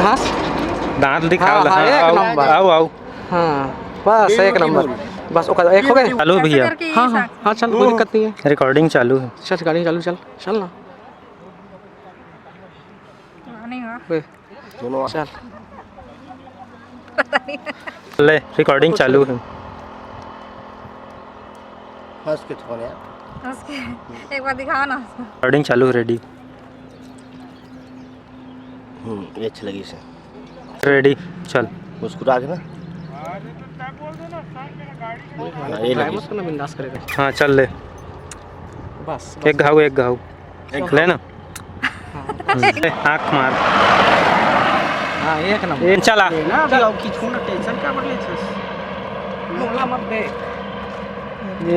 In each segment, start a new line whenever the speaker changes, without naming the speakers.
हाँ
दांत दिखाओ।
हाँ,
हाँ,
एक
आओ,
नंबर।
आओ आओ।
हाँ बस एक नंबर। बस ओका एक हो गए।
चालू भैया।
हाँ हाँ हाँ चल कोई दिक्कत नहीं है।
रिकॉर्डिंग चालू है।
चल गाड़ी चालू चल चल ना वे, चल
ले रिकॉर्डिंग चालू है।
एक बार दिखाओ ना।
रिकॉर्डिंग चालू है। रेडी
ये अच्छी लगी इसे।
रेडी चल।
मुस्कुरा के ना। ये लगी
ड्राइवर तो ना बिंदास करेगा।
हाँ चल ले।
बस
एक घाव ले ना। ले, आँख मार।
हाँ एक नंबर।
ये चला।
ना चल अब किछु ना टेंशन का बढ़ले छस मोला मत दे।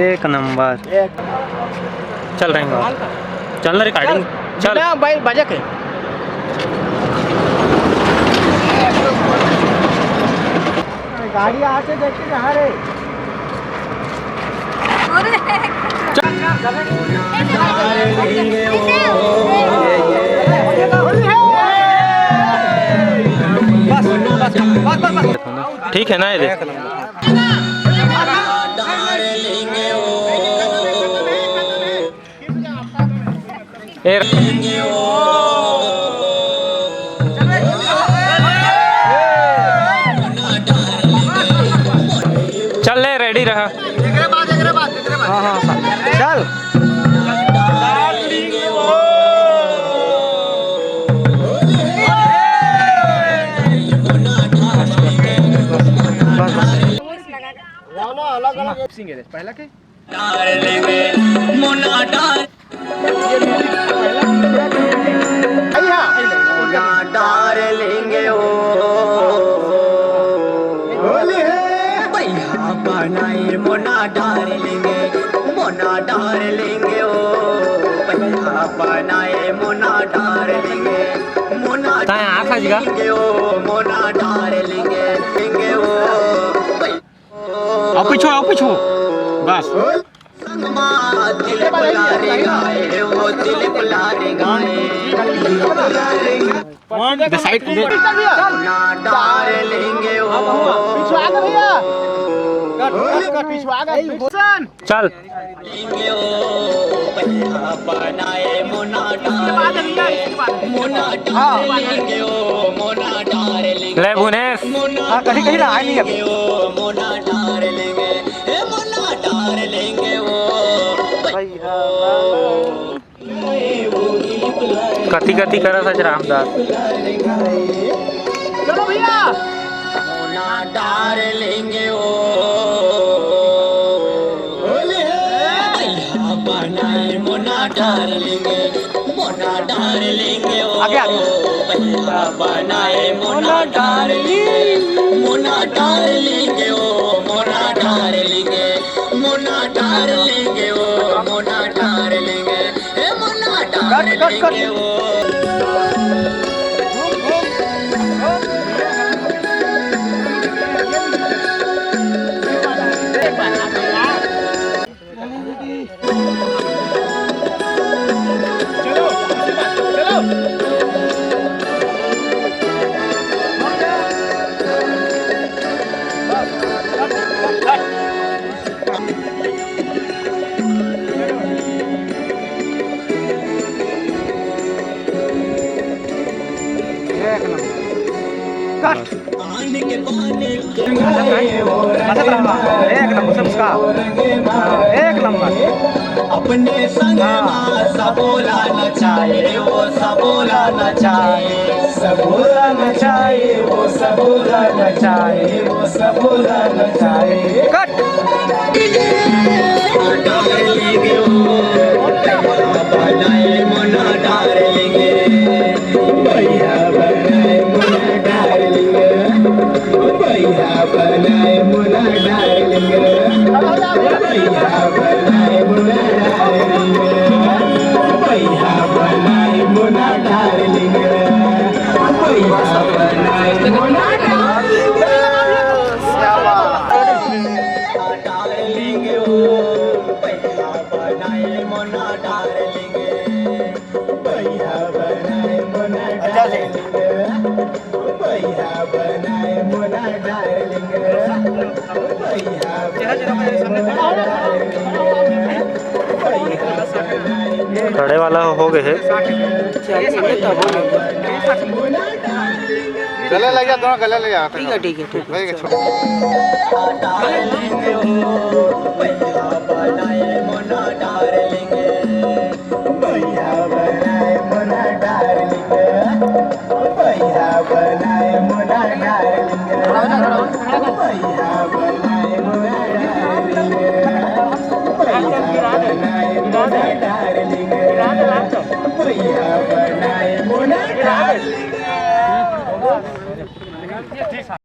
एक नंबर। चल रहे हैं चल ना रिकॉर्डिंग चल।
भाई बजे के गाड़ी आके देखते जहाँ रे
ठीक है ना ये देख। चल ले रेडी रहा।
हाँ हाँ चल पहला के
मोना डालेंगे ओ पैसा बनाए मोना डालेंगे मोना डालेंगे ओ मोना डालेंगे लेंगे ओ
आओ पीछो बस
संगमा दिल बुलारे गाए वो दिल बुलारे गाए
द साइड
मोना डालेंगे ओ
चल
बनाए मोना डालेंगे मोना डालेंगे ओ मोना डालेंगे
ले भुनेश।
हाँ कहीं ना आए नहीं अभी
ओ मोना डालेंगे ए मोना डालेंगे ओ
कथी कथी करा सच रामदास।
चलो भैया
मोना डालेंगे ओ बनाए मोना डालेंगे ओ
आगे
बनाए मोना डालेंगे मोना डालेंगे ओ मोना डालेंगे मोना डालेंगे ओ मोना डालेंगे ए मोना डालेंगे ओ
एक नंबर
अपने संग सबोला नचाए वो सबोला नचाए सबोला नचाए वो सबोला नचाए वो सबोला नचाए
कट
डालेंगे ओ बनाए मोना डालेंगे भैया बनाए मोना डालेंगे भैया बनाए मोना डालेंगे भैया बनाए मोना डालेंगे भैया बनाए मोना डालेंगे भैया बनाए मोना डालेंगे ओ
चेहरा चेहरा मेरे सामने
खड़े वाला हो गए है।
गले लग जा, दोनों गले ले जा।
ठीक है ठीक है ठीक है।
छोड़